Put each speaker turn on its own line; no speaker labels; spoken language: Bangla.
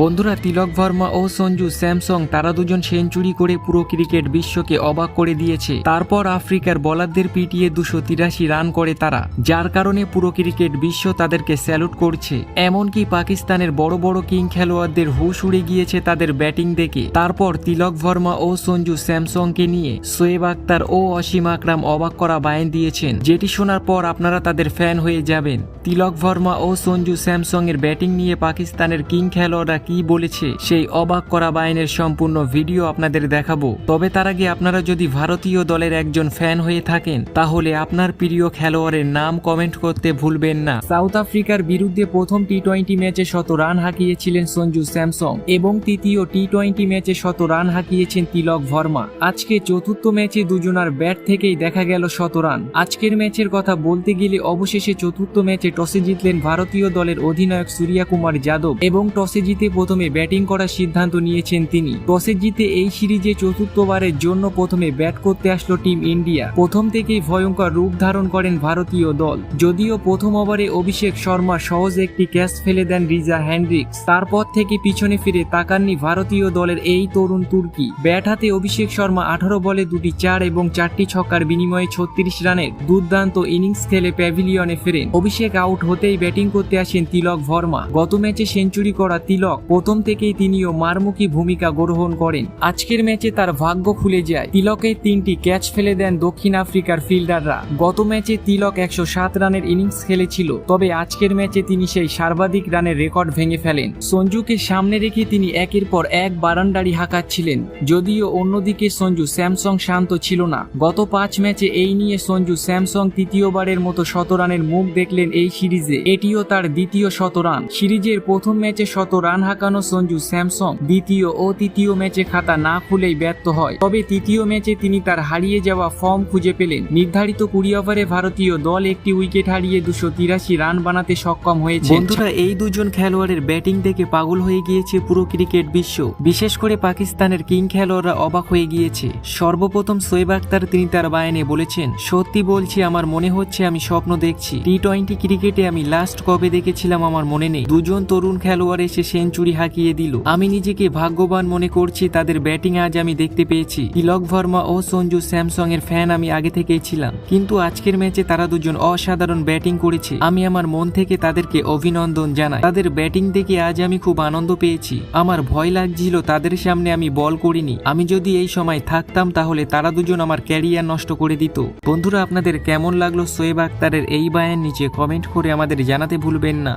বন্ধুরা, তিলক ভার্মা ও সঞ্জু স্যামসং তারা দুজন সেঞ্চুরি করে পুরো ক্রিকেট বিশ্বকে অবাক করে দিয়েছে। তারপর আফ্রিকার বোলারদের পিটিয়ে 283 রান করে তারা, যার কারণে পুরো ক্রিকেট বিশ্ব তাদেরকে স্যালুট করছে। এমনকি পাকিস্তানের বড় বড় কিং খেলোয়াড়দের হুশ উড়ে গিয়েছে তাদের ব্যাটিং দেখে। তারপর তিলক ভার্মা ও সঞ্জু স্যামসংকে নিয়ে শোয়েব আখতার ও অসীম আকরাম অবাক করা বায়ান দিয়েছেন, যেটি শোনার পর আপনারা তাদের ফ্যান হয়ে যাবেন। তিলক ভার্মা ও সঞ্জু স্যামসং এর ব্যাটিং নিয়ে পাকিস্তানের কিং খেলোয়াড়রা কি বলেছে সেই অবাক করা বায়ানের সম্পূর্ণ ভিডিও আপনাদের দেখাবো। তবে তার আগে আপনারা যদি ভারতীয় দলের একজন ফ্যান হয়ে থাকেন তাহলে আপনার প্রিয় খেলোয়াড়ের নাম কমেন্ট করতে ভুলবেন না। সাউথ আফ্রিকার বিরুদ্ধে প্রথম টি-20 ম্যাচে 100 রান হাঁকিয়েছিলেন সঞ্জু স্যামসং এবং তৃতীয় টি-20 ম্যাচে 100 রান হাঁকিয়েছেন তিলক ভার্মা। আজকে চতুর্থ ম্যাচে দুজনার ব্যাট থেকেই দেখা গেল 100 রান। আজকের ম্যাচের কথা বলতে গেলে অবশেষে চতুর্থ ম্যাচে টসে জিতলেন ভারতীয় দলের অধিনায়ক সূর্য কুমার যাদব এবং টসে জিতে প্রথমে ব্যাটিং করার সিদ্ধান্ত নিয়েছেন তিনি। টসে জিতে এই সিরিজে চতুর্থবারের জন্য প্রথমে ব্যাট করতে আসলো টিম ইন্ডিয়া। প্রথম থেকেই ভয়ঙ্কর রূপ ধারণ করেন ভারতীয় দল। যদিও প্রথম ওভারে অভিষেক শর্মা সহজ একটি ক্যাচ ফেলে দেন রিজা হেন্ড্রিক্স, তারপর থেকে পিছনে ফিরে তাকাননি ভারতীয় দলের এই তরুণ তুর্কি। ব্যাট হাতে অভিষেক শর্মা 18 বলে 2টি 4 এবং 4টি ছক্কার বিনিময়ে 36 রানের দুর্দান্ত ইনিংস খেলে প্যাভিলিয়নে ফেরেন। অভিষেক আউট হতেই ব্যাটিং করতে আসেন তিলক ভার্মা। গত ম্যাচে সেঞ্চুরি করা তিলক প্রথম থেকেই তিনিও মারমুখী ভূমিকা গ্রহণ করেন। আজকের ম্যাচে তার ভাগ্য খুলে যায়। তিলকের 3টি ক্যাচ ফেলে দেন দক্ষিণ আফ্রিকার ফিল্ডাররা। গত ম্যাচে তিলক 107 রানের ইনিংস খেলেছিল, তবে আজকের ম্যাচে তিনি সেই সর্বাধিক রানের রেকর্ড ভেঙে ফেলেন। সঞ্জুকে সামনে রেখে তিনি একের পর এক বারান্ডারি হাঁকাচ্ছিলেন। যদিও অন্যদিকে সঞ্জু স্যামসং শান্ত ছিল না। গত 5 ম্যাচে এই নিয়ে সঞ্জু স্যামসং তৃতীয়বারের মতো 100 রানের মুখ দেখলেন এই সিরিজে। এটিও তার দ্বিতীয় 100 রান। সিরিজের প্রথম ম্যাচে 100 রান হাঁকানো সঞ্জু স্যামসং দ্বিতীয় ও তৃতীয় ম্যাচে খাতা না খুলেই ব্যর্থ হয়। তবে তৃতীয় ম্যাচে তিনি তার হারিয়ে যাওয়া ফর্ম খুঁজে পেলেন। নির্ধারিত 20 ওভারে ভারতীয় দল একটি উইকেট হারিয়ে 283 রান বানাতে সক্ষম হয়েছে। বন্ধুরা, এই দুজন খেলোয়াড়ের ব্যাটিং দেখে পাগল হয়ে গিয়েছে পুরো ক্রিকেট বিশ্ব। বিশেষ করে পাকিস্তানের কিং খেলোয়াড়রা অবাক হয়ে গিয়েছে। সর্বপ্রথম শোয়েব আখতার তিনি তার বায়ানে বলেছেন, সত্যি বলছি আমার মনে হচ্ছে আমি স্বপ্ন দেখছি। টি-20 ক্রিকেটে আমি লাস্ট কবে দেখেছিলাম আমার মনে নেই। দুজন তরুণ খেলোয়াড় এসে সেঞ্চুরি হাঁকিয়ে দিল। আমি নিজেকে ভাগ্যবান মনে করছি তাদের ব্যাটিং আজ আমি দেখতে পেয়েছি। তিলক ভার্মা ও সঞ্জু স্যামসং এর ফ্যান আমি আগে থেকেই ছিলাম, কিন্তু আজকের ম্যাচে তারা দুজন অসাধারণ ব্যাটিং করেছে। আমি আমার মন থেকে তাদেরকে অভিনন্দন জানাই। তাদের ব্যাটিং দেখে আজ আমি খুব আনন্দ পেয়েছি। আমার ভয় লাগছিল তাদের সামনে আমি বল করিনি। আমি যদি এই সময় থাকতাম তাহলে তারা দুজন আমার ক্যারিয়ার নষ্ট করে দিত। বন্ধুরা, আপনাদের কেমন লাগলো শোয়েব আখতারের এই বায়ান নিচে কমেন্ট করে আমাদের জানাতে ভুলবেন না।